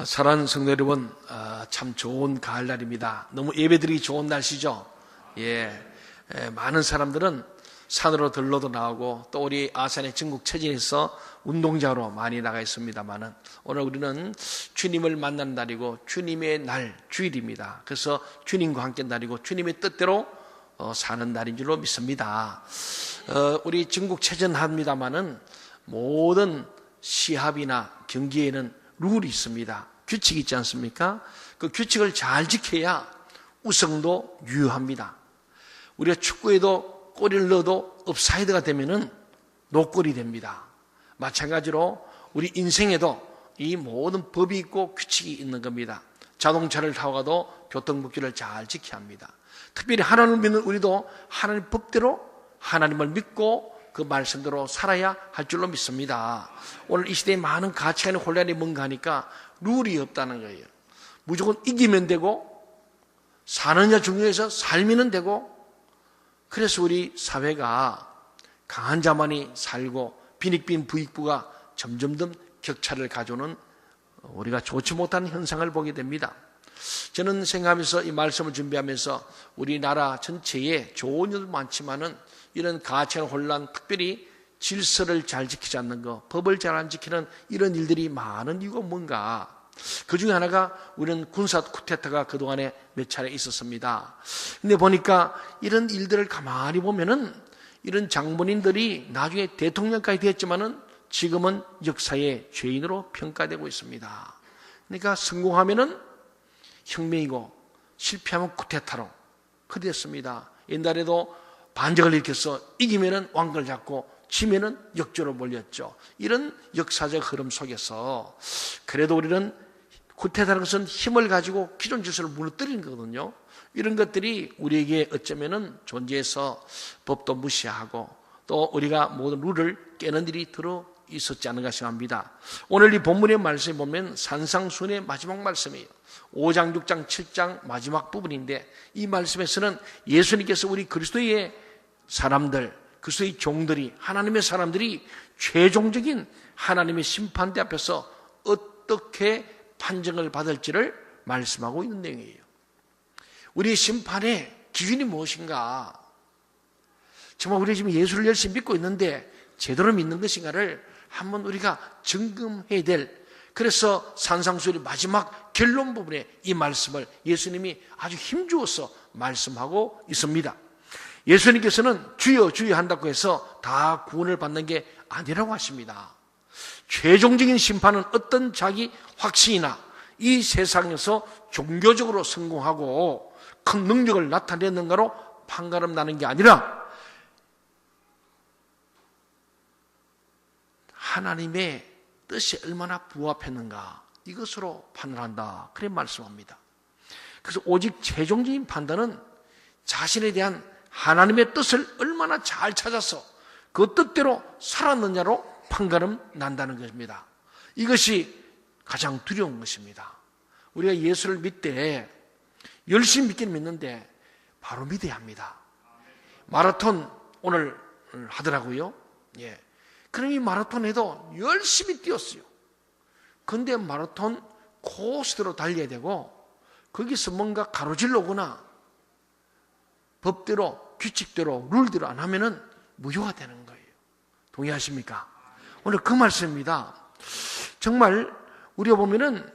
사랑하는 성도 여러분, 참 좋은 가을날입니다. 너무 예배드리기 좋은 날씨죠. 많은 사람들은 산으로 들러도 나오고 또 우리 아산의 전국 체진에서 운동장으로 많이 나가 있습니다만은 오늘 우리는 주님을 만나는 날이고 주님의 날, 주일입니다. 그래서 주님과 함께 날이고 주님의 뜻대로 사는 날인 줄로 믿습니다. 우리 전국 체전합니다만은 모든 시합이나 경기에는 룰이 있습니다. 규칙이 있지 않습니까? 그 규칙을 잘 지켜야 우승도 유효합니다. 우리가 축구에도 골을 넣어도 업사이드가 되면은 노골이 됩니다. 마찬가지로 우리 인생에도 이 모든 법이 있고 규칙이 있는 겁니다. 자동차를 타고 가도 교통법규를 잘 지켜야 합니다. 특별히 하나님을 믿는 우리도 하나님 법대로 하나님을 믿고 그 말씀대로 살아야 할 줄로 믿습니다. 오늘 이 시대에 많은 가치관의 혼란이 뭔가 하니까 룰이 없다는 거예요. 무조건 이기면 되고 사느냐 중요해서 살면 되고, 그래서 우리 사회가 강한 자만이 살고 빈익빈 부익부가 점점 격차를 가져오는 우리가 좋지 못한 현상을 보게 됩니다. 저는 생각하면서 이 말씀을 준비하면서 우리나라 전체에 좋은 일도 많지만은 이런 가치관 혼란, 특별히 질서를 잘 지키지 않는 것, 법을 잘 안 지키는 이런 일들이 많은 이유가 뭔가? 그 중에 하나가 우리는 군사 쿠데타가 그동안에 몇 차례 있었습니다. 근데 보니까 이런 일들을 가만히 보면은 이런 장본인들이 나중에 대통령까지 되었지만은 지금은 역사의 죄인으로 평가되고 있습니다. 그러니까 성공하면은 혁명이고 실패하면 쿠데타로 그렇게 됐습니다. 옛날에도 반정을 일으켜서 이기면은 왕권을 잡고 지면은 역조로 몰렸죠. 이런 역사적 흐름 속에서 그래도 우리는 쿠데타라는 것은 힘을 가지고 기존 질서를 무너뜨리는 거거든요. 이런 것들이 우리에게 어쩌면은 존재해서 법도 무시하고 또 우리가 모든 룰을 깨는 일이 들어 있었지 않은가 생각합니다. 오늘 이 본문의 말씀에 보면 산상순의 마지막 말씀이에요. 5장, 6장, 7장 마지막 부분인데 이 말씀에서는 예수님께서 우리 그리스도의 사람들, 그리스도의 종들이, 하나님의 사람들이 최종적인 하나님의 심판대 앞에서 어떻게 판정을 받을지를 말씀하고 있는 내용이에요. 우리의 심판의 기준이 무엇인가? 정말 우리 지금 예수를 열심히 믿고 있는데 제대로 믿는 것인가를 한번 우리가 점검해야 될, 그래서 산상수의 마지막 결론 부분에 이 말씀을 예수님이 아주 힘주어서 말씀하고 있습니다. 예수님께서는 주여 주여 한다고 해서 다 구원을 받는 게 아니라고 하십니다. 최종적인 심판은 어떤 자기 확신이나 이 세상에서 종교적으로 성공하고 큰 능력을 나타내는가로 판가름 나는 게 아니라 하나님의 뜻이 얼마나 부합했는가, 이것으로 판단한다, 그래 말씀합니다. 그래서 오직 최종적인 판단은 자신에 대한 하나님의 뜻을 얼마나 잘 찾아서 그 뜻대로 살았느냐로 판가름 난다는 것입니다. 이것이 가장 두려운 것입니다. 우리가 예수를 믿되 열심히 믿기는 믿는데 바로 믿어야 합니다. 마라톤 오늘 하더라고요. 그럼 이 마라톤에도 열심히 뛰었어요. 근데 마라톤 코스대로 달려야 되고 거기서 뭔가 가로질러 오거나 법대로, 규칙대로, 룰대로 안 하면은 무효가 되는 거예요. 동의하십니까? 오늘 그 말씀입니다. 정말 우리가 보면은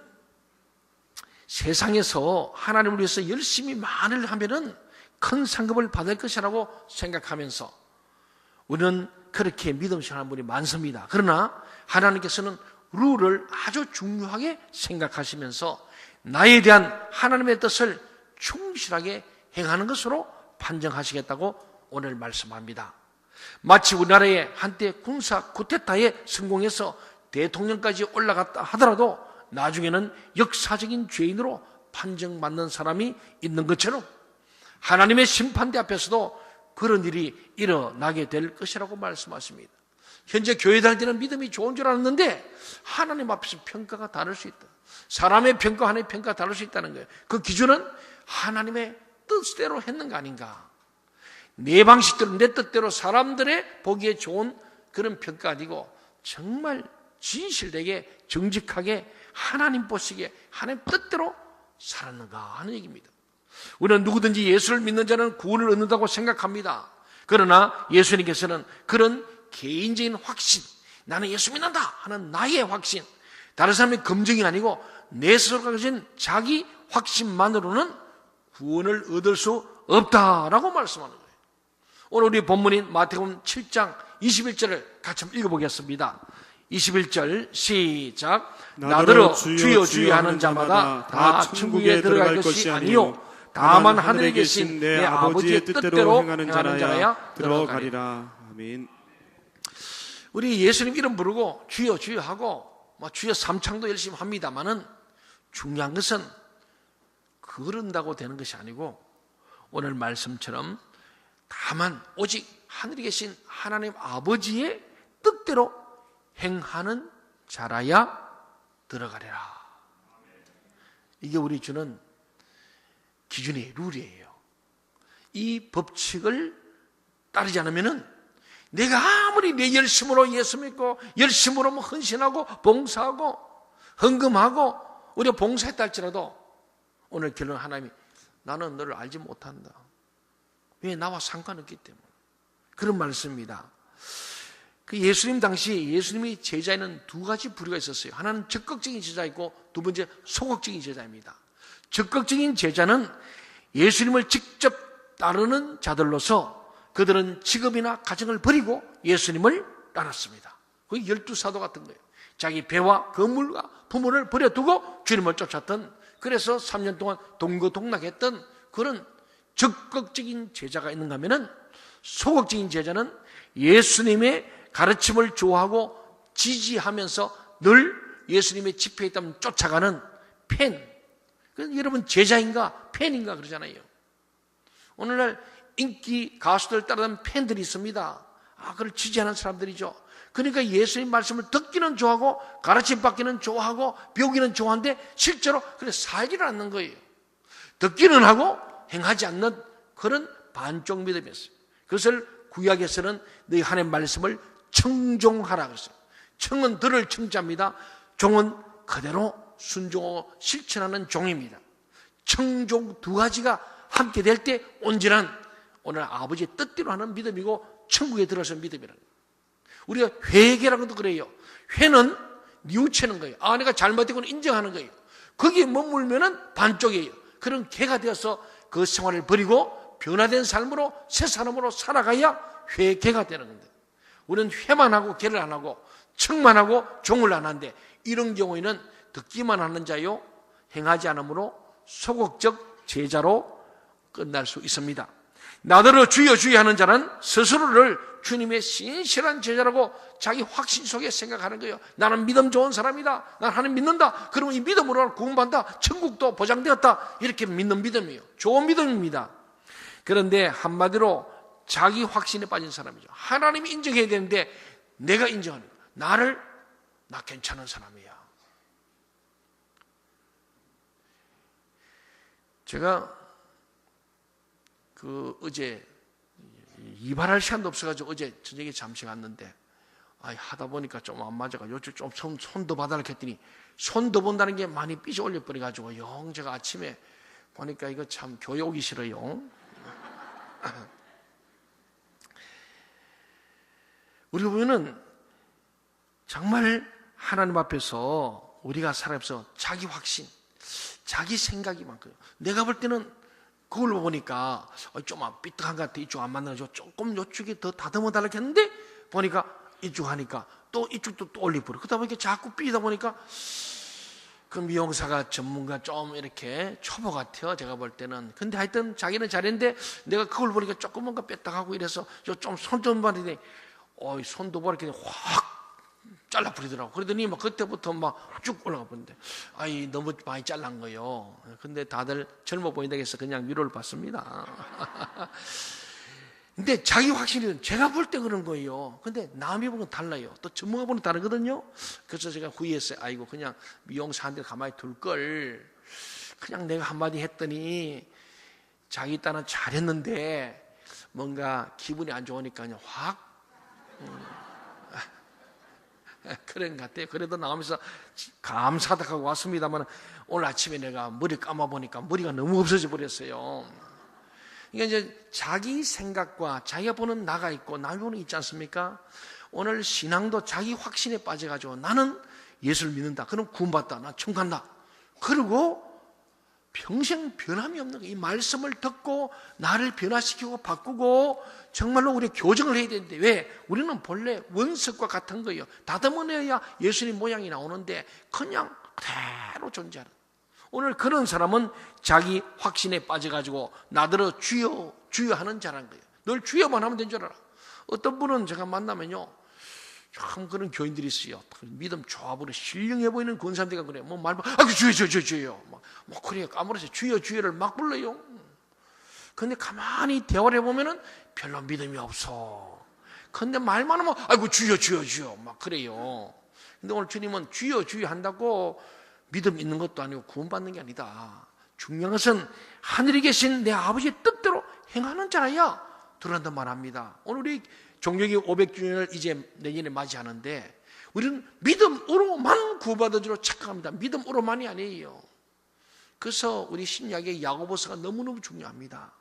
세상에서 하나님을 위해서 열심히 많이 하면은 큰 상급을 받을 것이라고 생각하면서 우리는 그렇게 믿음 생활하는 분이 많습니다. 그러나 하나님께서는 룰을 아주 중요하게 생각하시면서 나에 대한 하나님의 뜻을 충실하게 행하는 것으로 판정하시겠다고 오늘 말씀합니다. 마치 우리나라에 한때 군사 쿠데타에 성공해서 대통령까지 올라갔다 하더라도 나중에는 역사적인 죄인으로 판정받는 사람이 있는 것처럼 하나님의 심판대 앞에서도 그런 일이 일어나게 될 것이라고 말씀하십니다. 현재 교회 다닐 때는 믿음이 좋은 줄 알았는데 하나님 앞에서 평가가 다를 수 있다. 사람의 평가, 하나님의 평가가 다를 수 있다는 거예요. 그 기준은 하나님의 뜻대로 했는가 아닌가. 내 방식대로, 내 뜻대로 사람들의 보기에 좋은 그런 평가가 아니고 정말 진실되게 정직하게 하나님 보시기에 하나님 뜻대로 살았는가 하는 얘기입니다. 우리는 누구든지 예수를 믿는 자는 구원을 얻는다고 생각합니다. 그러나 예수님께서는 그런 개인적인 확신, 나는 예수 믿는다 하는 나의 확신, 다른 사람의 검증이 아니고 내 스스로가 가진 자기 확신만으로는 구원을 얻을 수 없다라고 말씀하는 거예요. 오늘 우리 본문인 마태복음 7장 21절을 같이 한번 읽어보겠습니다. 21절 시작. 나더러 주여 주여 하는 자마다 다 천국에 들어갈 것이 아니요 다만 하늘에 계신 내 아버지의 뜻대로 행하는 자라야 들어가리라. 아멘. 우리 예수님 이름 부르고 주여 주여 하고 주여 삼창도 열심히 합니다만은 중요한 것은 그런다고 되는 것이 아니고 오늘 말씀처럼 다만 오직 하늘에 계신 하나님 아버지의 뜻대로 행하는 자라야 들어가리라. 이게 우리 주는 기준이에요. 룰이에요. 이 법칙을 따르지 않으면은 내가 아무리 내 열심으로 예수 믿고 열심으로 헌신하고 봉사하고 헌금하고 우리가 봉사했다 할지라도 오늘 결론 하나님이 나는 너를 알지 못한다. 왜? 나와 상관없기 때문에. 그런 말씀입니다. 그 예수님 당시 예수님이 제자에는 두 가지 부류가 있었어요. 하나는 적극적인 제자 있고 두 번째 소극적인 제자입니다. 적극적인 제자는 예수님을 직접 따르는 자들로서 그들은 직업이나 가정을 버리고 예수님을 따랐습니다. 그게 12사도 같은 거예요. 자기 배와 건물과 부모를 버려두고 주님을 쫓았던, 그래서 3년 동안 동거동락했던 그런 적극적인 제자가 있는가 하면은 소극적인 제자는 예수님의 가르침을 좋아하고 지지하면서 늘 예수님의 집회에 있다면 쫓아가는 팬. 여러분 제자인가 팬인가 그러잖아요. 오늘날 인기 가수들 따르는 팬들이 있습니다. 그걸 지지하는 사람들이죠. 그러니까 예수님 말씀을 듣기는 좋아하고 가르침 받기는 좋아하고 배우기는 좋아하는데 실제로 그래 살지를 않는 거예요. 듣기는 하고 행하지 않는 그런 반쪽 믿음이었어요. 그것을 구약에서는 너희 하나님의 말씀을 청종하라 그랬어요. 청은 들을 청자입니다. 종은 그대로 순종하고 실천하는 종입니다. 청종 두 가지가 함께 될 때 온전한 오늘 아버지의 뜻대로 하는 믿음이고 천국에 들어서는 믿음이라는 거예요. 우리가 회개라는 것도 그래요. 회는 뉘우치는 거예요. 내가 잘못된 건 인정하는 거예요. 거기에 머물면은 반쪽이에요. 그런 개가 되어서 그 생활을 버리고 변화된 삶으로 새 사람으로 살아가야 회개가 되는 건데, 우리는 회만 하고 개를 안 하고 청만 하고 종을 안 하는데, 이런 경우에는 듣기만 하는 자요 행하지 않으므로 소극적 제자로 끝날 수 있습니다. 나더러 주여 주여 하는 자는 스스로를 주님의 신실한 제자라고 자기 확신 속에 생각하는 거예요. 나는 믿음 좋은 사람이다. 난 하나님 믿는다. 그러면 이 믿음으로 구원받는다. 천국도 보장되었다. 이렇게 믿는 믿음이에요. 좋은 믿음입니다. 그런데 한마디로 자기 확신에 빠진 사람이죠. 하나님이 인정해야 되는데 내가 인정하는 거예요. 나 괜찮은 사람이야. 제가 어제 이발할 시간도 없어가지고 어제 저녁에 잠시 갔는데 하다 보니까 좀 안 맞아가지고 좀 손도 봐달라 했더니 손도 본다는 게 많이 삐져 올려버려가지고 영 제가 아침에 보니까 이거 참 교회 오기 싫어요. 우리 보면은 정말 하나님 앞에서 우리가 살아서 자기 확신, 자기 생각이 많고요. 내가 볼 때는 그걸 보니까 좀 삐딱한 것 같아. 이쪽 안 만나가지고 조금 이쪽에 더 다듬어 달라고 했는데 보니까 이쪽 하니까 또 이쪽도 또 올려버려. 그러다 보니까 자꾸 삐다 보니까 그 미용사가 전문가 좀 이렇게 초보 같아요. 제가 볼 때는. 근데 하여튼 자기는 잘했는데 내가 그걸 보니까 조금 뭔가 삐딱하고 이래서 좀 손 좀 봐더니 손도 봐 이렇게 확 잘라버리더라고. 그러더니 그때부터 쭉 올라가 보는데 너무 많이 잘란 거예요. 근데 다들 젊어 보인다고 해서 그냥 위로를 받습니다. 근데 자기 확신이 제가 볼 때 그런 거예요. 근데 남이 보면 달라요. 또 전문가 보면 다르거든요. 그래서 제가 후회했어요. 그냥 미용사한테 가만히 둘 걸. 그냥 내가 한마디 했더니 자기 딴은 잘했는데 뭔가 기분이 안 좋으니까 그냥 확 그런 것 같아요. 그래도 나오면서 감사하다 하고 왔습니다만 오늘 아침에 내가 머리 감아보니까 머리가 너무 없어져 버렸어요. 그러니까 이제 자기 생각과 자기가 보는 나가 있고 남이 보는 있지 않습니까? 오늘 신앙도 자기 확신에 빠져가지고 나는 예수를 믿는다. 그럼 구원받다. 나 천국 간다. 그리고 평생 변함이 없는 거예요. 이 말씀을 듣고 나를 변화시키고 바꾸고 정말로 우리 교정을 해야 되는데 왜? 우리는 본래 원석과 같은 거예요. 다듬어내야 예수님 모양이 나오는데 그냥 그대로 존재하는. 오늘 그런 사람은 자기 확신에 빠져가지고 나더러 주여 주여 하는 자라는 거예요. 늘 주여만 하면 된 줄 알아. 어떤 분은 제가 만나면요, 참 그런 교인들이 있어요. 믿음 좋아보는 신령해 보이는 그런 사람들이 그래요. 뭐 말만 주여 뭐 그래요. 까무러서 주여를 막 불러요. 근데 가만히 대화를 해보면은 별로 믿음이 없어. 근데 말만 하면 주여 막 그래요. 근데 오늘 주님은 주여 한다고 믿음 있는 것도 아니고 구원받는 게 아니다. 중요한 것은 하늘에 계신 내 아버지의 뜻대로 행하는 자라야 들어간다 말합니다. 오늘 우리 종교기 500주년을 이제 내년에 맞이하는데 우리는 믿음으로만 구원받은 줄로 착각합니다. 믿음으로만이 아니에요. 그래서 우리 신약의 야고보서가 너무너무 중요합니다.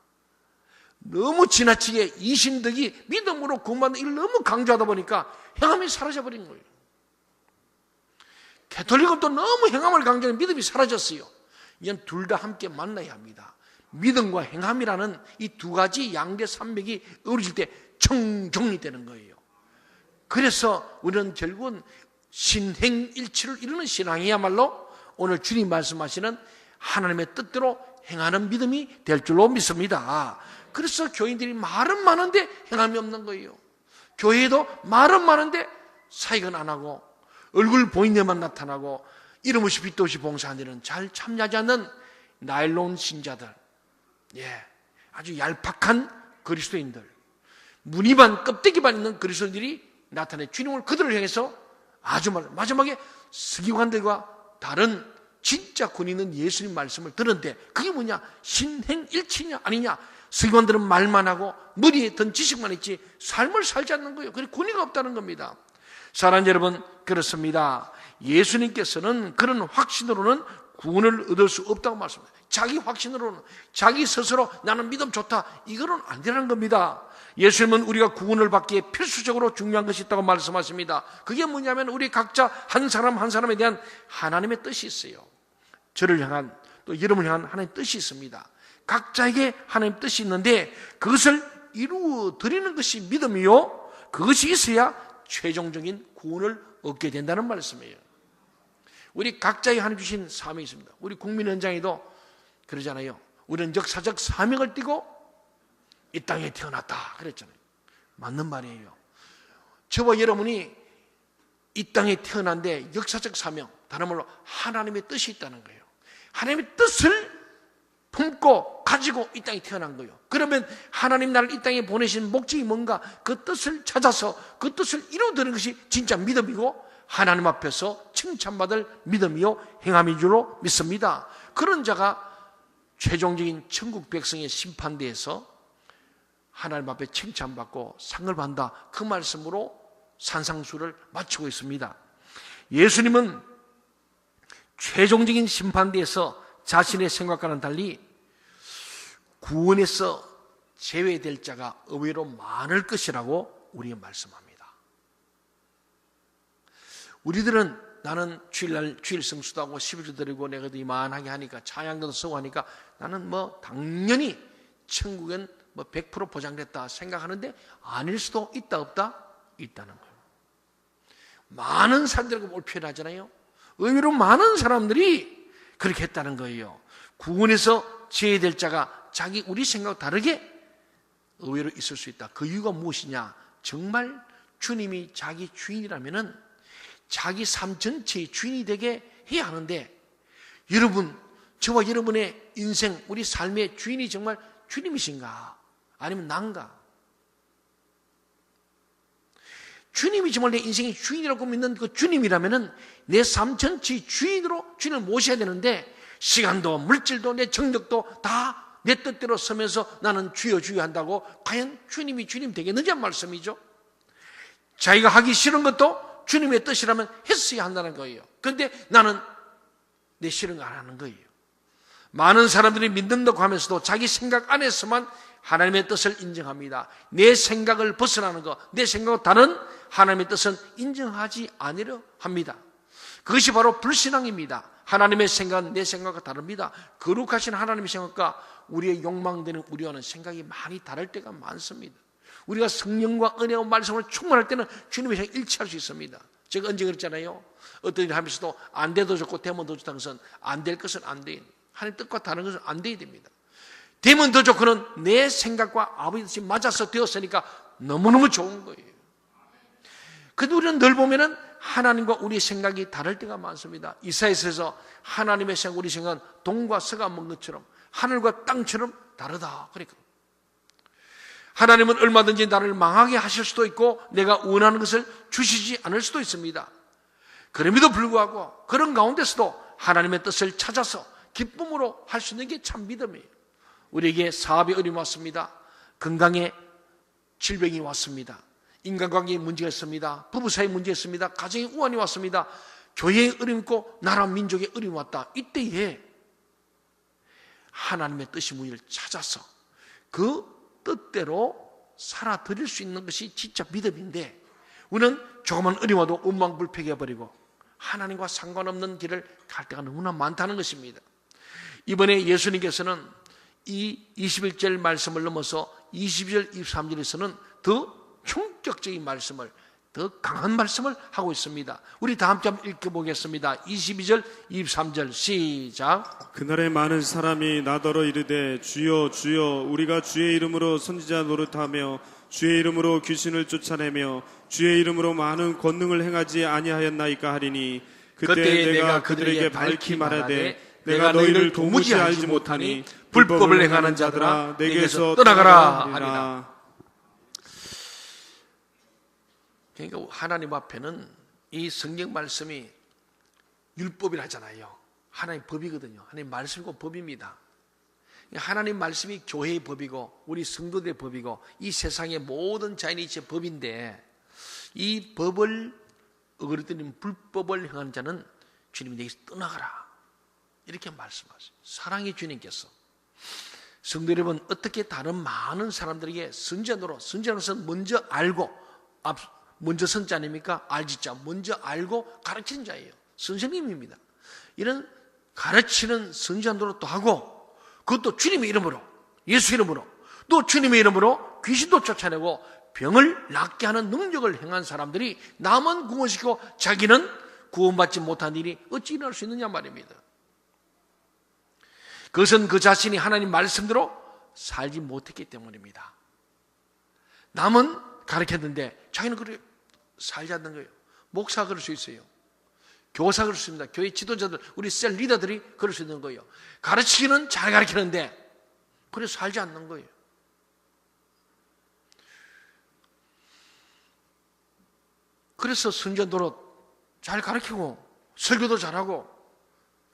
너무 지나치게 이신덕이 믿음으로 구원받는 일을 너무 강조하다 보니까 행함이 사라져버린 거예요. 가톨릭도 너무 행함을 강조하는 믿음이 사라졌어요. 이젠 둘 다 함께 만나야 합니다. 믿음과 행함이라는 이 두 가지 양대 산맥이 어우러질 때 정리되는 거예요. 그래서 우리는 결국은 신행일치를 이루는 신앙이야말로 오늘 주님 말씀하시는 하나님의 뜻대로 행하는 믿음이 될 줄로 믿습니다. 그래서 교인들이 말은 많은데 행함이 없는 거예요. 교회도 말은 많은데 사역은 안 하고 얼굴 보이는 데만 나타나고 이름 없이 빛도 없이 봉사하는 데는 잘 참여하지 않는 나일론 신자들, 아주 얄팍한 그리스도인들, 무늬반 껍데기반 있는 그리스도인들이 나타내 주님을 그들을 향해서 아주 마지막에 서기관들과 다른 진짜 권위 있는 예수님 말씀을 들었는데 그게 뭐냐? 신행일치냐 아니냐? 서기관들은 말만 하고 머리에 든 지식만 있지 삶을 살지 않는 거예요. 그래서 권위가 없다는 겁니다. 사랑하는 여러분, 그렇습니다. 예수님께서는 그런 확신으로는 구원을 얻을 수 없다고 말씀합니다. 자기 확신으로는, 자기 스스로 나는 믿음 좋다, 이거는 안 되는 겁니다. 예수님은 우리가 구원을 받기에 필수적으로 중요한 것이 있다고 말씀하십니다. 그게 뭐냐면 우리 각자 한 사람 한 사람에 대한 하나님의 뜻이 있어요. 저를 향한, 또 여러분을 향한 하나님의 뜻이 있습니다. 각자에게 하나님의 뜻이 있는데 그것을 이루어 드리는 것이 믿음이요, 그것이 있어야 최종적인 구원을 얻게 된다는 말씀이에요. 우리 각자의 하나님 주신 사명이 있습니다. 우리 국민연장에도 그러잖아요. 우리는 역사적 사명을 띠고 이 땅에 태어났다 그랬잖아요. 맞는 말이에요. 저와 여러분이 이 땅에 태어난데 역사적 사명, 다른 말로 하나님의 뜻이 있다는 거예요. 하나님의 뜻을 품고 가지고 이 땅에 태어난 거예요. 그러면 하나님 나를 이 땅에 보내신 목적이 뭔가 그 뜻을 찾아서 그 뜻을 이루어드리는 것이 진짜 믿음이고 하나님 앞에서 칭찬받을 믿음이요 행함인 줄로 믿습니다. 그런 자가 최종적인 천국 백성의 심판대에서 하나님 앞에 칭찬받고 상을 받는다, 그 말씀으로 산상수를 마치고 있습니다. 예수님은 최종적인 심판대에서 자신의 생각과는 달리 구원에서 제외될 자가 의외로 많을 것이라고 우리에게 말씀합니다. 우리들은 나는 주일날 주일 성수도 하고 11조 드리고 내가 더 이만하게 하니까 찬양도 쓰고 하니까 나는 당연히 천국엔 100% 보장됐다 생각하는데 아닐 수도 있다 없다? 있다는 거예요. 많은 사람들이 뭘 표현하잖아요. 의외로 많은 사람들이 그렇게 했다는 거예요. 구원에서 제외될 자가 우리 생각과 다르게 의외로 있을 수 있다. 그 이유가 무엇이냐? 정말 주님이 자기 주인이라면은 자기 삶 전체의 주인이 되게 해야 하는데, 여러분, 저와 여러분의 인생, 우리 삶의 주인이 정말 주님이신가? 아니면 난가? 주님이 정말 내 인생의 주인이라고 믿는 그 주님이라면은 내 삶 전체의 주인으로 주님을 모셔야 되는데, 시간도 물질도 내 정력도 다 내 뜻대로 서면서 나는 주여 주여 한다고 과연 주님이 주님 되겠느냐는 말씀이죠. 자기가 하기 싫은 것도 주님의 뜻이라면 했어야 한다는 거예요. 그런데 나는 내 싫은 거 안 하는 거예요. 많은 사람들이 믿는다고 하면서도 자기 생각 안에서만 하나님의 뜻을 인정합니다. 내 생각을 벗어나는 것, 내 생각과 다른 하나님의 뜻은 인정하지 않으려 합니다. 그것이 바로 불신앙입니다. 하나님의 생각은 내 생각과 다릅니다. 거룩하신 하나님의 생각과 우리의 욕망되는 우리와는 생각이 많이 다를 때가 많습니다. 우리가 성령과 은혜와 말씀을 충만할 때는 주님의 생각에 일치할 수 있습니다. 제가 언제 그랬잖아요. 어떤 일 하면서도 안 돼도 좋고 되면 더 좋다는 것은 안 될 것은 안 돼요. 하나님 뜻과 다른 것은 안 돼야 됩니다. 되면 더 좋고는 내 생각과 아버지 뜻이 맞아서 되었으니까 너무너무 좋은 거예요. 근데 우리는 늘 보면은 하나님과 우리의 생각이 다를 때가 많습니다. 이사야서에서 하나님의 생각, 우리 생각은 동과 서가 먼 것처럼 하늘과 땅처럼 다르다. 그러니까 하나님은 얼마든지 나를 망하게 하실 수도 있고 내가 원하는 것을 주시지 않을 수도 있습니다. 그럼에도 불구하고 그런 가운데서도 하나님의 뜻을 찾아서 기쁨으로 할 수 있는 게 참 믿음이에요. 우리에게 사업에 어려움이 왔습니다. 건강에 질병이 왔습니다. 인간관계에 문제가 있습니다. 부부 사이에 문제가 있습니다. 가정에 우환이 왔습니다. 교회에 어려움이 있고 나라 민족에 어려움이 왔다. 이때에 하나님의 뜻이 무엇을 찾아서 그 뜻대로 살아드릴 수 있는 것이 진짜 믿음인데 우리는 조그만 어려움 와도 원망불패게 해버리고 하나님과 상관없는 길을 갈 때가 너무나 많다는 것입니다. 이번에 예수님께서는 이 21절 말씀을 넘어서 22절, 23절에서는 더 충격적인 말씀을, 더 강한 말씀을 하고 있습니다. 우리 다 함께 한번 읽어보겠습니다. 22절, 23절 시작. 그날에 많은 사람이 나더러 이르되 주여 주여 우리가 주의 이름으로 선지자 노릇하며 주의 이름으로 귀신을 쫓아내며 주의 이름으로 많은 권능을 행하지 아니하였나이까 하리니 그때 내가 그들에게 밝히 말하되 내가 너희를 도무지 알지 못하니 불법을 행하는 자들아 내게서 떠나가라 하리라. 그러니까 하나님 앞에는 이 성경 말씀이 율법이라 하잖아요. 하나님 법이거든요. 하나님 말씀이고 법입니다. 하나님 말씀이 교회의 법이고 우리 성도들의 법이고 이 세상의 모든 자연이 제 법인데 이 법을 어그러뜨리는 불법을 행하는 자는 주님이 내게서 떠나가라 이렇게 말씀하세요. 사랑의 주님께서 성도 여러분 어떻게 다른 많은 사람들에게 선지자노로 선지자는 먼저 알고 먼저 선자 아닙니까? 알지 자 먼저 알고 가르치는 자예요. 선생님입니다. 이런 가르치는 선지자 노릇도 하고 그것도 주님의 이름으로 예수 이름으로 또 주님의 이름으로 귀신도 쫓아내고 병을 낫게 하는 능력을 행한 사람들이 남은 구원시키고 자기는 구원받지 못한 일이 어찌 일어날 수 있느냐 말입니다. 그것은 그 자신이 하나님 말씀대로 살지 못했기 때문입니다. 남은 가르쳤는데 자기는 그렇게 살지 않는 거예요. 목사가 그럴 수 있어요. 교사가 그럴 수 있습니다. 교회 지도자들, 우리 셀 리더들이 그럴 수 있는 거예요. 가르치기는 잘 가르치는데 그래서 살지 않는 거예요. 그래서 선전도로 잘 가르치고 설교도 잘하고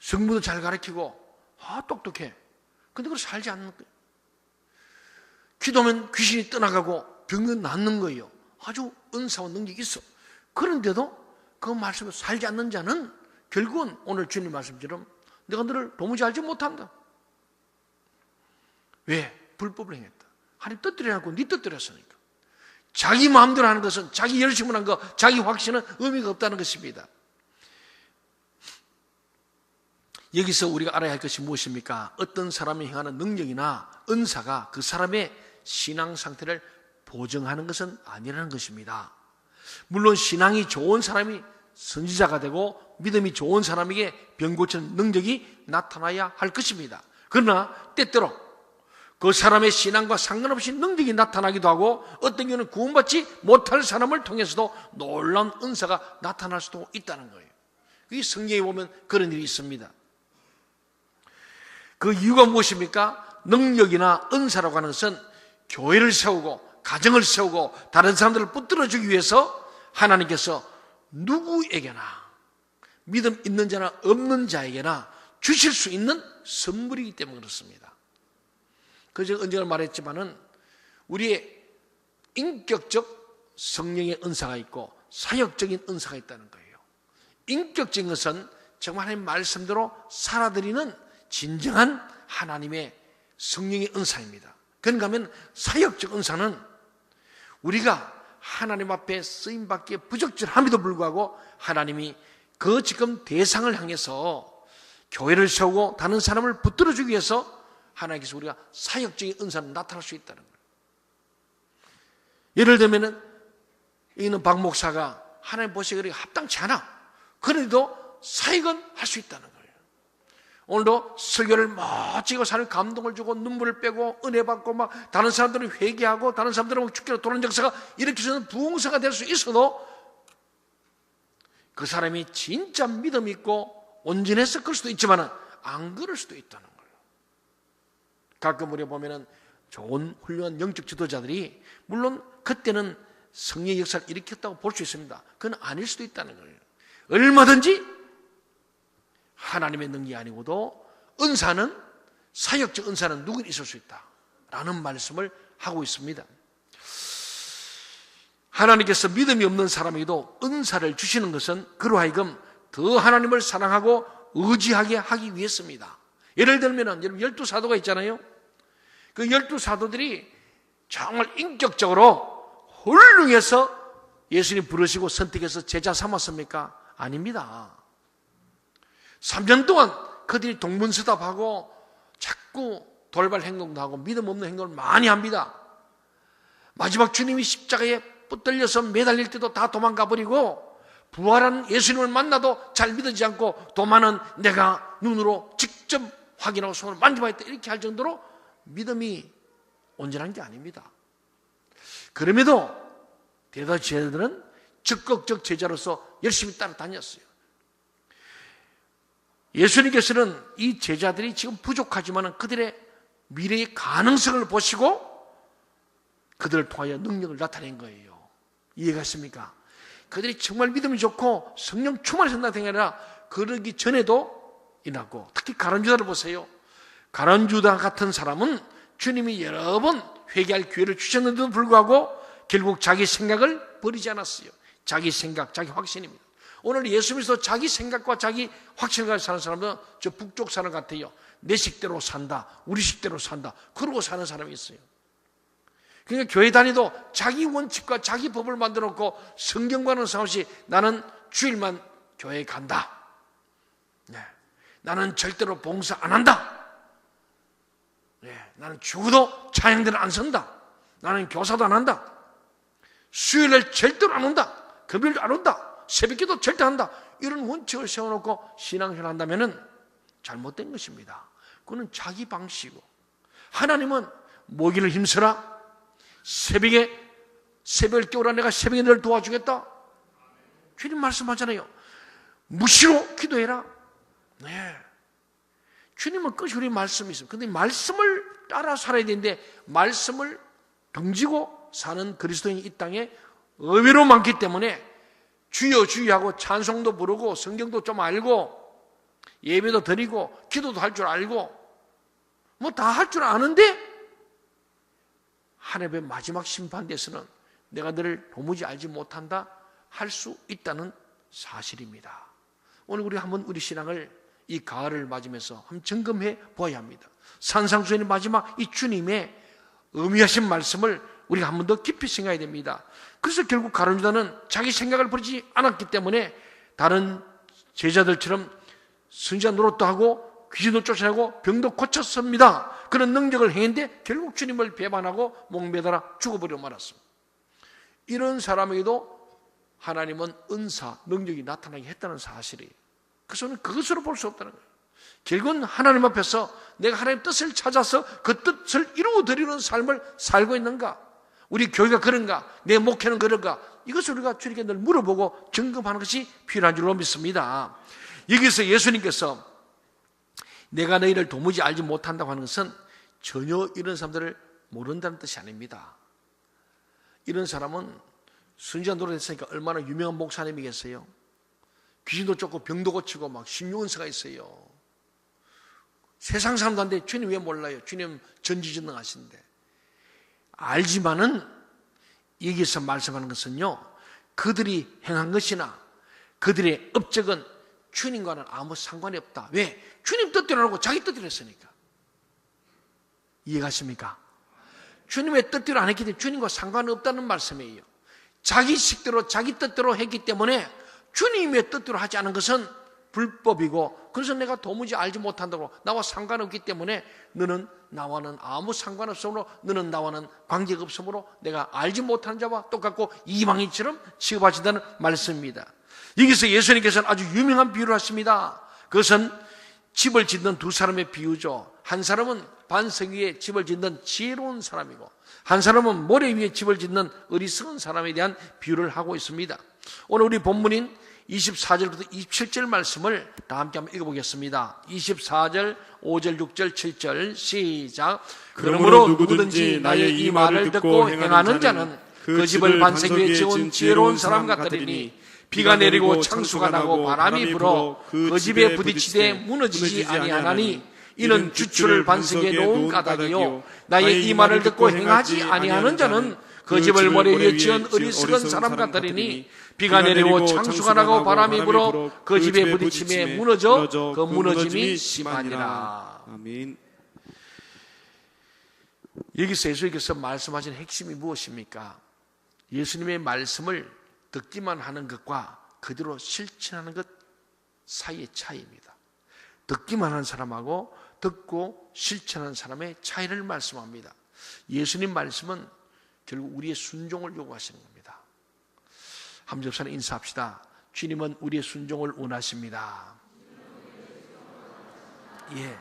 성부도 잘 가르치고 똑똑해. 근데 그걸 살지 않는 거예요. 기도하면 귀신이 떠나가고 병은 낫는 거예요. 아주 은사와 능력이 있어. 그런데도 그 말씀을 살지 않는 자는 결국은 오늘 주님 말씀처럼 내가 너를 도무지 알지 못한다. 왜? 불법을 행했다. 하나님 뜻대로 하고 네 뜻대로 했으니까. 자기 마음대로 하는 것은 자기 열심을 한 것, 자기 확신은 의미가 없다는 것입니다. 여기서 우리가 알아야 할 것이 무엇입니까? 어떤 사람이 행하는 능력이나 은사가 그 사람의 신앙 상태를 보증하는 것은 아니라는 것입니다. 물론 신앙이 좋은 사람이 선지자가 되고 믿음이 좋은 사람에게 병 고치는 능력이 나타나야 할 것입니다. 그러나 때때로 그 사람의 신앙과 상관없이 능력이 나타나기도 하고 어떤 경우는 구원받지 못할 사람을 통해서도 놀라운 은사가 나타날 수도 있다는 거예요. 이 성경에 보면 그런 일이 있습니다. 그 이유가 무엇입니까? 능력이나 은사라고 하는 것은 교회를 세우고 가정을 세우고 다른 사람들을 붙들어주기 위해서 하나님께서 누구에게나 믿음 있는 자나 없는 자에게나 주실 수 있는 선물이기 때문에 그렇습니다. 그래서 제가 언젠가 말했지만은 우리의 인격적 성령의 은사가 있고 사역적인 은사가 있다는 거예요. 인격적인 것은 정말 하나님 말씀대로 살아드리는 진정한 하나님의 성령의 은사입니다. 그런가 하면 사역적 은사는 우리가 하나님 앞에 쓰임받기에 부적절함에도 불구하고 하나님이 그 지금 대상을 향해서 교회를 세우고 다른 사람을 붙들어주기 위해서 하나님께서 우리가 사역적인 은사는 나타날 수 있다는 거예요. 예를 들면은 이는 박 목사가 하나님 보시기에 합당치 않아. 그래도 사역은 할 수 있다는 거예요. 오늘도 설교를 멋지고 사는 감동을 주고 눈물을 빼고 은혜 받고 막 다른 사람들은 회개하고 다른 사람들은 죽기로 돌아오는 역사가 이렇게 저는 부흥사가 될 수 있어도 그 사람이 진짜 믿음 있고 온전해서 그럴 수도 있지만 안 그럴 수도 있다는 거예요. 가끔 우리가 보면은 좋은 훌륭한 영적 지도자들이 물론 그때는 성령의 역사를 일으켰다고 볼 수 있습니다. 그건 아닐 수도 있다는 거예요. 얼마든지 하나님의 능력이 아니고도 은사는, 사역적 은사는 누구나 있을 수 있다라는 말씀을 하고 있습니다. 하나님께서 믿음이 없는 사람에게도 은사를 주시는 것은 그로 하여금 더 하나님을 사랑하고 의지하게 하기 위해서입니다. 예를 들면 여러분 12사도가 있잖아요. 그 12사도들이 정말 인격적으로 훌륭해서 예수님 부르시고 선택해서 제자 삼았습니까? 아닙니다. 3년 동안 그들이 동문서답하고 자꾸 돌발 행동도 하고 믿음 없는 행동을 많이 합니다. 마지막 주님이 십자가에 붙들려서 매달릴 때도 다 도망가 버리고 부활한 예수님을 만나도 잘 믿어지지 않고 도마는 내가 눈으로 직접 확인하고 손으로 만져봐야겠다 이렇게 할 정도로 믿음이 온전한 게 아닙니다. 그럼에도 대다수 제자들은 적극적 제자로서 열심히 따라다녔어요. 예수님께서는 이 제자들이 지금 부족하지만 그들의 미래의 가능성을 보시고 그들을 통하여 능력을 나타낸 거예요. 이해가 있습니까? 그들이 정말 믿음이 좋고 성령 충만해서 나타난 게 아니라 그러기 전에도 일어났고, 특히 가룟유다를 보세요. 가룟유다 같은 사람은 주님이 여러 번 회개할 기회를 주셨는데도 불구하고 결국 자기 생각을 버리지 않았어요. 자기 생각, 자기 확신입니다. 오늘 예수님께서 자기 생각과 자기 확신을 가지고 사는 사람은 저 북쪽 사람 같아요. 내 식대로 산다, 우리 식대로 산다, 그러고 사는 사람이 있어요. 그러니까 교회 다니도 자기 원칙과 자기 법을 만들어 놓고 성경과는 상관없이 나는 주일만 교회에 간다. 네. 나는 절대로 봉사 안 한다. 네. 나는 죽어도 찬양대는 안 선다. 나는 교사도 안 한다. 수요일날 절대로 안 온다. 금요일도 안 온다. 새벽기도 절대 안 한다. 이런 원칙을 세워놓고 신앙생활을 한다면 잘못된 것입니다. 그거는 자기 방식이고, 하나님은 모기를 힘쓰라. 새벽을 깨우라. 내가 새벽에 너를 도와주겠다. 주님 말씀하잖아요. 무시로 기도해라. 네. 주님은 끝이 우리 말씀이 있습니다. 그런데 말씀을 따라 살아야 되는데 말씀을 등지고 사는 그리스도인이 이 땅에 의외로 많기 때문에 주여 주여 하고 찬송도 부르고 성경도 좀 알고 예배도 드리고 기도도 할 줄 알고 뭐 다 할 줄 아는데 하나님의 마지막 심판대에서는 내가 너를 도무지 알지 못한다 할 수 있다는 사실입니다. 오늘 우리 한번 우리 신앙을 이 가을을 맞으면서 한번 점검해 보아야 합니다. 산상수훈의 마지막 이 주님의 의미하신 말씀을 우리가 한 번 더 깊이 생각해야 됩니다. 그래서 결국 가룟유다는 자기 생각을 버리지 않았기 때문에 다른 제자들처럼 선지자 노릇도 하고 귀신도 쫓아내고 병도 고쳤습니다. 그런 능력을 행했는데 결국 주님을 배반하고 목매달아 죽어버리고 말았습니다. 이런 사람에게도 하나님은 은사, 능력이 나타나게 했다는 사실이에요. 그래서 그것으로 볼 수 없다는 거예요. 결국은 하나님 앞에서 내가 하나님의 뜻을 찾아서 그 뜻을 이루어드리는 삶을 살고 있는가? 우리 교회가 그런가? 내 목회는 그런가? 이것을 우리가 주님께 늘 물어보고 점검하는 것이 필요한 줄로 믿습니다. 여기서 예수님께서 내가 너희를 도무지 알지 못한다고 하는 것은 전혀 이런 사람들을 모른다는 뜻이 아닙니다. 이런 사람은 선지자 노릇했으니까 얼마나 유명한 목사님이겠어요? 귀신도 쫓고 병도 고치고 막 신유은사가 있어요. 세상 사람들한테 주님 왜 몰라요? 주님 전지전능하신데. 알지만은 여기서 말씀하는 것은요, 그들이 행한 것이나 그들의 업적은 주님과는 아무 상관이 없다. 왜? 주님 뜻대로 안 하고 자기 뜻대로 했으니까. 이해가십니까? 주님의 뜻대로 안 했기 때문에 주님과 상관없다는 말씀이에요. 자기 식대로 자기 뜻대로 했기 때문에 주님의 뜻대로 하지 않은 것은 불법이고, 그래서 내가 도무지 알지 못한다고, 나와 상관없기 때문에 너는 나와는 아무 상관없으므로, 너는 나와는 관계가 없으므로 내가 알지 못하는 자와 똑같고 이방인처럼 취급하신다는 말씀입니다. 여기서 예수님께서는 아주 유명한 비유를 하십니다. 그것은 집을 짓는 두 사람의 비유죠. 한 사람은 반석 위에 집을 짓는 지혜로운 사람이고, 한 사람은 모래 위에 집을 짓는 어리석은 사람에 대한 비유를 하고 있습니다. 오늘 우리 본문인 24절부터 27절 말씀을 다 함께 한번 읽어보겠습니다. 24절, 5절, 6절, 7절 시작. 그러므로 누구든지 나의 이 말을 듣고 행하는 자는 그 집을 반석 위에 지은 지혜로운 사람 같으리니 비가 내리고 창수가 나고 바람이 불어 그 집에 부딪히되 무너지지 아니하나니 이는 주추를 반석에 놓은 까닭이요 나의 이 말을 듣고 행하지 아니하는 자는 그 집을 모래 위에 지은 어리석은 사람 같으리니 비가 내리고 창수가 나고 바람이 불어 그 집에 부딪힘에 무너져 그 무너짐이 심하니라. 아멘. 여기서 예수님께서 말씀하신 핵심이 무엇입니까? 예수님의 말씀을 듣기만 하는 것과 그대로 실천하는 것 사이의 차이입니다. 듣기만 하는 사람하고 듣고 실천하는 사람의 차이를 말씀합니다. 예수님 말씀은 결국 우리의 순종을 요구하시는 겁니다. 한번 옆사람 인사합시다. 주님은 우리의 순종을 원하십니다. 예,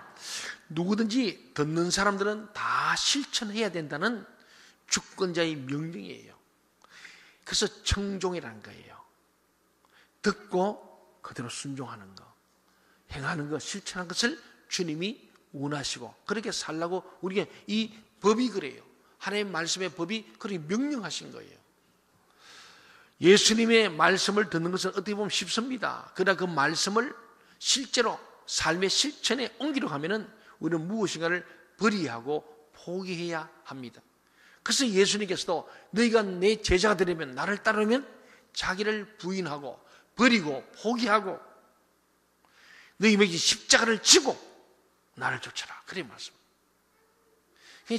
누구든지 듣는 사람들은 다 실천해야 된다는 주권자의 명령이에요. 그래서 청종이라는 거예요. 듣고 그대로 순종하는 거, 행하는 거, 실천하는 것을 주님이 원하시고 그렇게 살라고 우리가 이 법이 그래요. 하나님의 말씀의 법이 그렇게 명령하신 거예요. 예수님의 말씀을 듣는 것은 어떻게 보면 쉽습니다. 그러나 그 말씀을 실제로 삶의 실천에 옮기려 하면은 우리는 무엇인가를 버리하고 포기해야 합니다. 그래서 예수님께서도 너희가 내 제자가 되려면, 나를 따르면 자기를 부인하고 버리고 포기하고 너희에게 십자가를 지고 나를 쫓아라. 그래 말씀.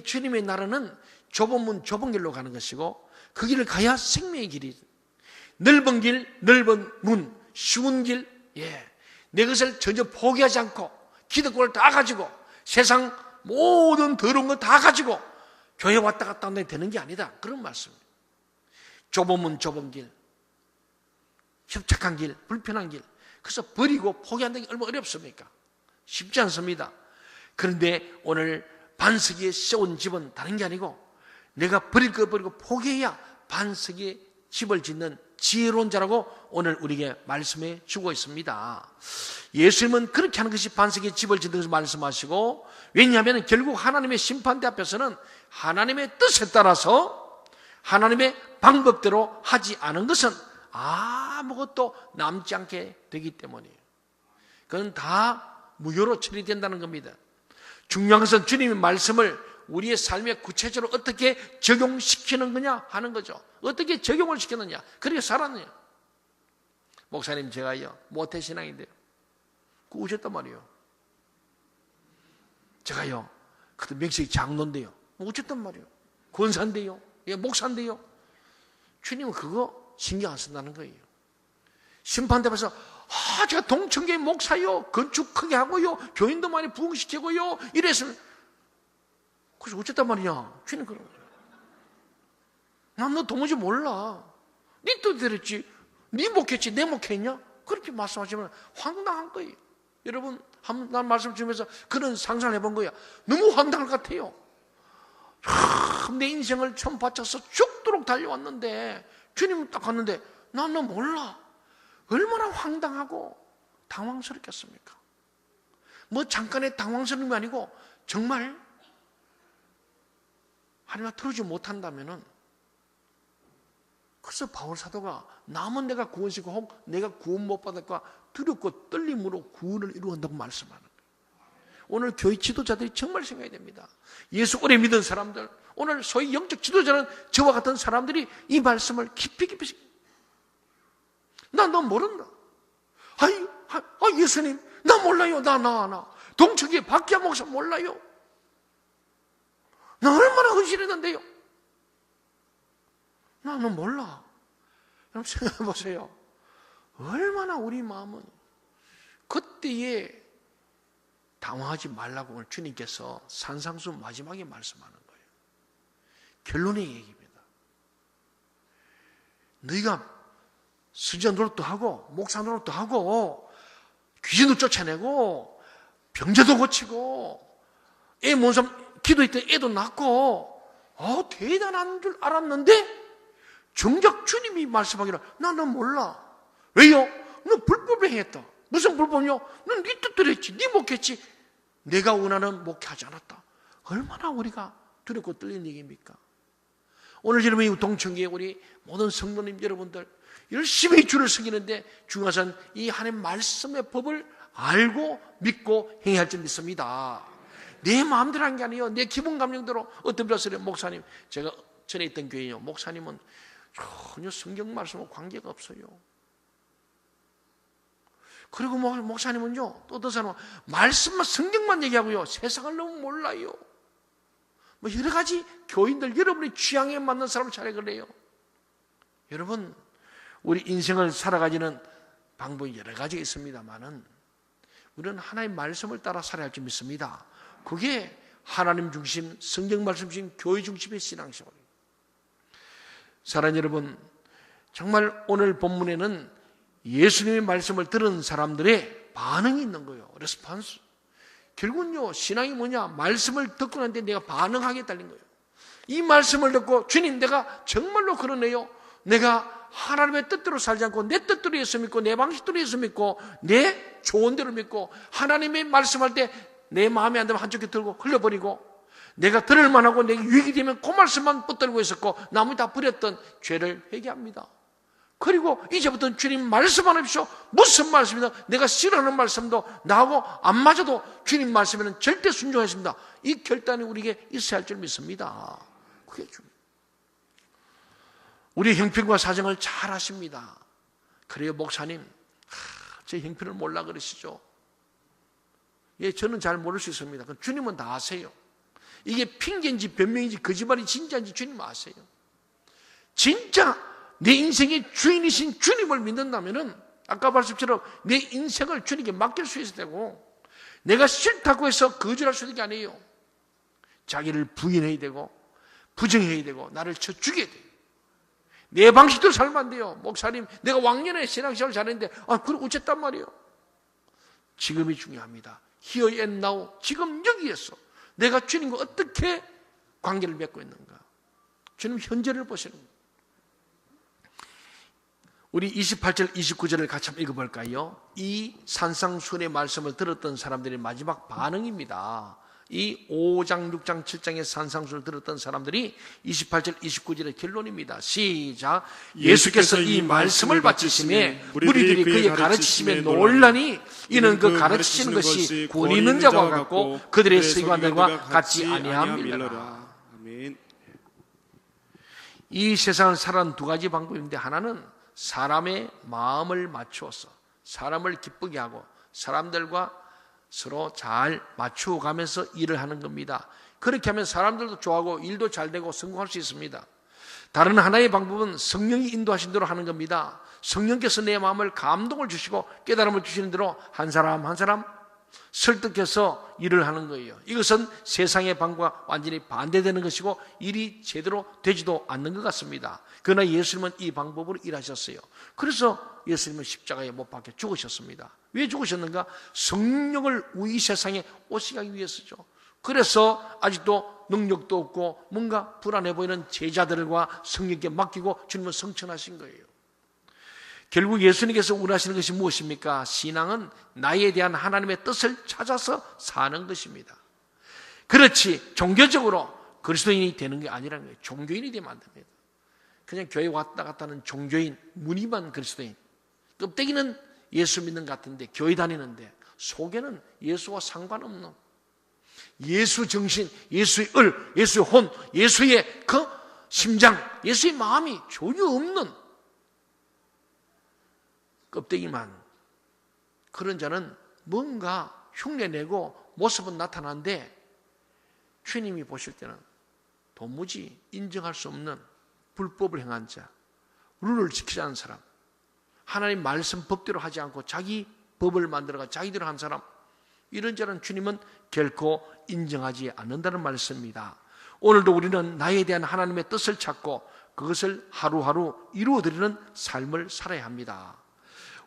주님의 나라는 좁은 문 좁은 길로 가는 것이고 그 길을 가야 생명의 길이, 넓은 길 넓은 문 쉬운 길, 내 것을 전혀 포기하지 않고 기득권을 다 가지고 세상 모든 더러운 거 다 가지고 교회 왔다 갔다 하면 되는 게 아니다. 그런 말씀입니다. 좁은 문 좁은 길, 협착한 길, 불편한 길, 그래서 버리고 포기한다는 게 얼마나 어렵습니까? 쉽지 않습니다. 그런데 오늘 반석 위에 세운 집은 다른 게 아니고 내가 버릴 거 버리고 포기해야 반석 위에 집을 짓는 지혜로운 자라고 오늘 우리에게 말씀해 주고 있습니다. 예수님은 그렇게 하는 것이 반석 위에 집을 짓는 것을 말씀하시고, 왜냐하면 결국 하나님의 심판대 앞에서는 하나님의 뜻에 따라서 하나님의 방법대로 하지 않은 것은 아무것도 남지 않게 되기 때문이에요. 그건 다 무효로 처리된다는 겁니다. 중요한 것은 주님의 말씀을 우리의 삶에 구체적으로 어떻게 적용시키는 거냐 하는 거죠. 어떻게 적용을 시켰느냐, 그렇게 살았느냐. 목사님, 제가요 모태신앙인데요, 꾸우셨단 말이에요. 제가요 그때 명색이 장로인데요, 어쨌단 말이에요. 권사인데요, 목사인데요. 주님은 그거 신경 안 쓴다는 거예요. 심판대 앞에서 제가 동청교회 목사요, 건축 크게 하고요, 교인도 많이 부흥시키고요, 이랬으면 그래서 어쨌단 말이냐. 주님 그런 거예요. 난 너 도무지 몰라. 네 뜻대로 했지, 네 목했지 내 목했냐? 그렇게 말씀하시면 황당한 거예요. 여러분, 난 말씀 주면서 그런 상상을 해본 거야. 너무 황당할 것 같아요. 내 인생을 처음 바쳐서 죽도록 달려왔는데 주님 딱 갔는데 난 너 몰라. 얼마나 황당하고 당황스럽겠습니까? 뭐 잠깐의 당황스러운 게 아니고 정말 하나님과 들어주지 못한다면은, 그래서 바울 사도가 남은 내가 구원시고 혹 내가 구원 못 받을까 두렵고 떨림으로 구원을 이루어간다고 말씀하는 거예요. 오늘 교회 지도자들이 정말 생각해야 됩니다. 예수 오래 믿은 사람들, 오늘 소위 영적 지도자는 저와 같은 사람들이 이 말씀을 깊이 나 너 모른다. 예수님, 나 몰라요. 나. 동청계 박기아 목사 몰라요. 나 얼마나 헌신했는데요. 나는 몰라. 여러분 생각해 보세요. 얼마나 우리 마음은 그때에 당황하지 말라고 오늘 주님께서 산상수 마지막에 말씀하는 거예요. 결론의 얘기입니다. 너희가 수전 노릇도 하고 목사 노릇도 하고 귀신도 쫓아내고 병자도 고치고 애 못 사람 기도할 때 애도 낳고 대단한 줄 알았는데 정작 주님이 말씀하기를 나는 몰라. 왜요? 너 불법을 행했다. 무슨 불법이요? 넌 네 뜻대로 했지. 네 목했지. 내가 원하는 목회하지 않았다. 얼마나 우리가 두렵고 떨리는 얘기입니까? 오늘 여러분이 동청교회 우리 모든 성도님 여러분들 열심히 주를 섬기는데 중요한 것은 이 하나님 말씀의 법을 알고 믿고 행해야 할 줄 믿습니다. 내 마음대로 한 게 아니에요. 내 기분 감정대로. 어떤 분이 목사님, 제가 전에 있던 교회요. 목사님은 전혀 성경 말씀과 관계가 없어요. 그리고 목사님은요, 또 어떤 사람은 말씀만 성경만 얘기하고요. 세상을 너무 몰라요. 여러 가지 교인들 여러분의 취향에 맞는 사람을 차례를 해요. 여러분, 우리 인생을 살아가지는 방법이 여러 가지가 있습니다만은 우리는 하나님의 말씀을 따라 살아야 할 줄 믿습니다. 그게 하나님 중심, 성경 말씀 중심, 교회 중심의 신앙생활입니다. 사랑하는 여러분, 정말 오늘 본문에는 예수님의 말씀을 들은 사람들의 반응이 있는 거예요. 레스판스. 결국은요, 신앙이 뭐냐? 말씀을 듣고 난 뒤에 내가 반응하겠다는 거예요. 이 말씀을 듣고 주님, 내가 정말로 그러네요. 내가 하나님의 뜻대로 살지 않고 내 뜻대로 예수 믿고 내 방식대로 예수 믿고 내 조언대로 믿고 하나님의 말씀할 때 내 마음에 안 들면 한쪽에 들고 흘려버리고 내가 들을 만하고 내게 유익이 되면 그 말씀만 붙들고 있었고 나머지 다 버렸던 죄를 회개합니다. 그리고 이제부터는 주님 말씀하십시오. 무슨 말씀이든 내가 싫어하는 말씀도 나하고 안 맞아도 주님 말씀에는 절대 순종하겠습니다. 이 결단이 우리에게 있어야 할 줄 믿습니다. 그게 중요해요. 우리 형편과 사정을 잘 아십니다. 그래요, 목사님. 제 형편을 몰라 그러시죠. 예, 저는 잘 모를 수 있습니다. 주님은 다 아세요. 이게 핑계인지 변명인지 거짓말인지 진짜인지 주님 아세요. 진짜 내 인생의 주인이신 주님을 믿는다면은 아까 말씀처럼 내 인생을 주님께 맡길 수 있어야 되고 내가 싫다고 해서 거절할 수 있는 게 아니에요. 자기를 부인해야 되고 부정해야 되고 나를 쳐 죽여야 돼요. 내 방식대로 살면 안 돼요. 목사님, 내가 왕년에 신앙생활을 잘했는데 그럼 어쨌단 말이에요. 지금이 중요합니다. Here and now, 지금 여기에서 내가 주님과 어떻게 관계를 맺고 있는가. 주님 현재를 보시는 거예요. 우리 28절, 29절을 같이 한번 읽어볼까요? 이 산상수훈의 말씀을 들었던 사람들의 마지막 반응입니다. 이 5장, 6장, 7장의 산상수훈을 들었던 사람들이 28절, 29절의 결론입니다. 시작. 예수께서 이 말씀을 바치심에 무리들이 그의 가르치심에 놀라니 이는 그 가르치시는 것이 권 있는 자와 같고 그들의 서기관들과 같지 아니함이라. 이 세상을 살아가는 두 가지 방법인데 하나는 사람의 마음을 맞추어서 사람을 기쁘게 하고 사람들과 서로 잘 맞추어가면서 일을 하는 겁니다. 그렇게 하면 사람들도 좋아하고 일도 잘 되고 성공할 수 있습니다. 다른 하나의 방법은 성령이 인도하신 대로 하는 겁니다. 성령께서 내 마음을 감동을 주시고 깨달음을 주시는 대로 한 사람 한 사람 설득해서 일을 하는 거예요. 이것은 세상의 방법과 완전히 반대되는 것이고 일이 제대로 되지도 않는 것 같습니다. 그러나 예수님은 이 방법으로 일하셨어요. 그래서 예수님은 십자가에 못 박혀 죽으셨습니다. 왜 죽으셨는가? 성령을 이 세상에 오시게 하기 위해서죠. 그래서 아직도 능력도 없고 뭔가 불안해 보이는 제자들과 성령께 맡기고 주님은 성천하신 거예요. 결국 예수님께서 원하시는 것이 무엇입니까? 신앙은 나에 대한 하나님의 뜻을 찾아서 사는 것입니다. 그렇지 종교적으로 그리스도인이 되는 게 아니라는 거예요. 종교인이 되면 안 됩니다. 그냥 교회 왔다 갔다 하는 종교인, 무늬만 그리스도인. 껍데기는 예수 믿는 것 같은데 교회 다니는데 속에는 예수와 상관없는 예수 정신, 예수의 을, 예수의 혼, 예수의 그 심장, 예수의 마음이 전혀 없는 껍데기만. 그런 자는 뭔가 흉내내고 모습은 나타나는데 주님이 보실 때는 도무지 인정할 수 없는 불법을 행한 자, 룰을 지키지 않은 사람, 하나님 말씀 법대로 하지 않고 자기 법을 만들어가 자기대로 한 사람, 이런 자는 주님은 결코 인정하지 않는다는 말씀입니다. 오늘도 우리는 나에 대한 하나님의 뜻을 찾고 그것을 하루하루 이루어드리는 삶을 살아야 합니다.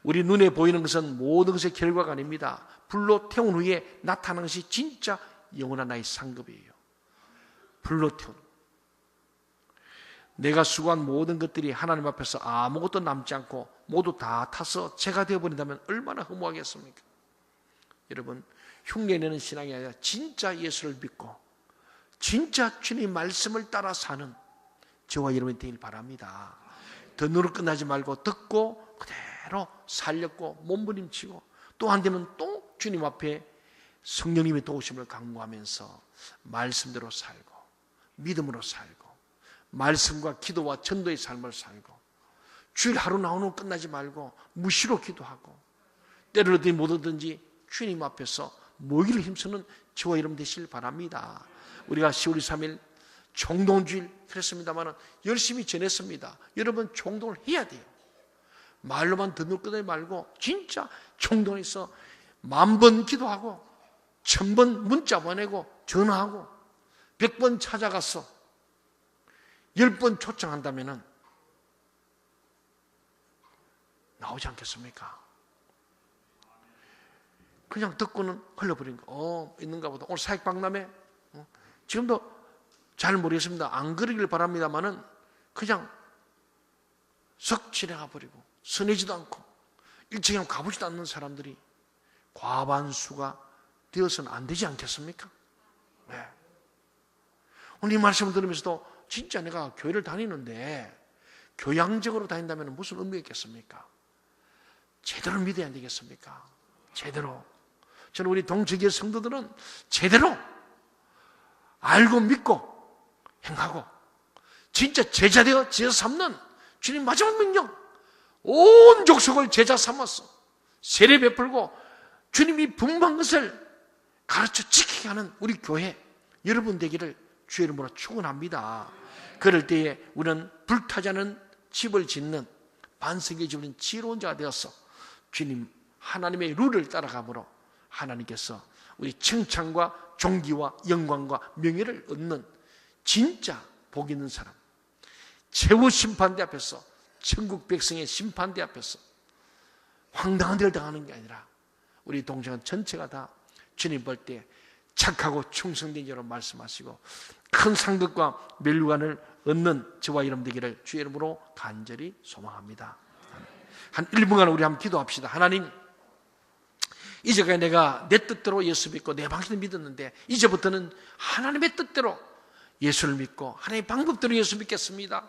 우리 눈에 보이는 것은 모든 것의 결과가 아닙니다. 불로 태운 후에 나타나는 것이 진짜 영원한 나의 상급이에요. 불로 태운. 내가 수고한 모든 것들이 하나님 앞에서 아무것도 남지 않고 모두 다 타서 제가 되어버린다면 얼마나 허무하겠습니까? 여러분, 흉내내는 신앙이 아니라 진짜 예수를 믿고 진짜 주님 말씀을 따라 사는 저와 여러분이 되길 바랍니다. 듣노로 끝나지 말고 듣고 그대로 살렸고 몸부림치고 또 안 되면 또 주님 앞에 성령님의 도우심을 강구하면서 말씀대로 살고 믿음으로 살고 말씀과 기도와 전도의 삶을 살고 주일 하루 나오는 끝나지 말고 무시로 기도하고 때를 얻든지 못 얻든지 주님 앞에서 모이기를 힘쓰는 저와 여러분 되시길 바랍니다. 우리가 10월 3일 총동주일 그랬습니다만 열심히 지냈습니다. 여러분 총동을 해야 돼요. 말로만 듣는 끄지 말고 진짜 총동에서 10,000번 기도하고 1,000번 문자 보내고 전화하고 100번 찾아가서 10번 초청한다면 나오지 않겠습니까? 그냥 듣고는 흘려버린 거. 있는가 보다. 오늘 사역박람회 지금도 잘 모르겠습니다. 안 그러길 바랍니다만은 그냥 석 지나가 버리고 서내지도 않고 일찍이 가보지도 않는 사람들이 과반수가 되어서는 안 되지 않겠습니까? 네. 오늘 이 말씀을 들으면서도 진짜 내가 교회를 다니는데 교양적으로 다닌다면 무슨 의미가 있겠습니까? 제대로 믿어야 되겠습니까? 제대로. 저는 우리 동체기의 성도들은 제대로 알고 믿고 행하고 진짜 제자 되어 제자 삼는 주님 마지막 명령, 온 족속을 제자 삼았어 세례 베풀고 주님이 분부한 것을 가르쳐 지키게 하는 우리 교회 여러분 되기를 주의 이름으로 축원합니다. 그럴 때에 우리는 불타지 않은 집을 짓는 반석의 집은 지혜로운 자가 되어서 주님 하나님의 룰을 따라가므로 하나님께서 우리 칭찬과 존귀와 영광과 명예를 얻는 진짜 복 있는 사람, 최후 심판대 앞에서 천국 백성의 심판대 앞에서 황당한 일을 당하는 게 아니라 우리 동정한 전체가 다 주님 볼 때 착하고 충성된 자로 말씀하시고 큰 상급과 멸류관을 얻는 저와 이름 되기를 주의 이름으로 간절히 소망합니다. 한 1분간 우리 한번 기도합시다. 하나님, 이제까지 내가 내 뜻대로 예수 믿고 내 방식을 믿었는데 이제부터는 하나님의 뜻대로 예수를 믿고 하나님의 방법대로 예수 믿겠습니다.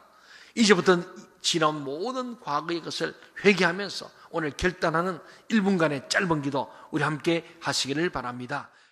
이제부터는 지난 모든 과거의 것을 회개하면서 오늘 결단하는 1분간의 짧은 기도 우리 함께 하시기를 바랍니다.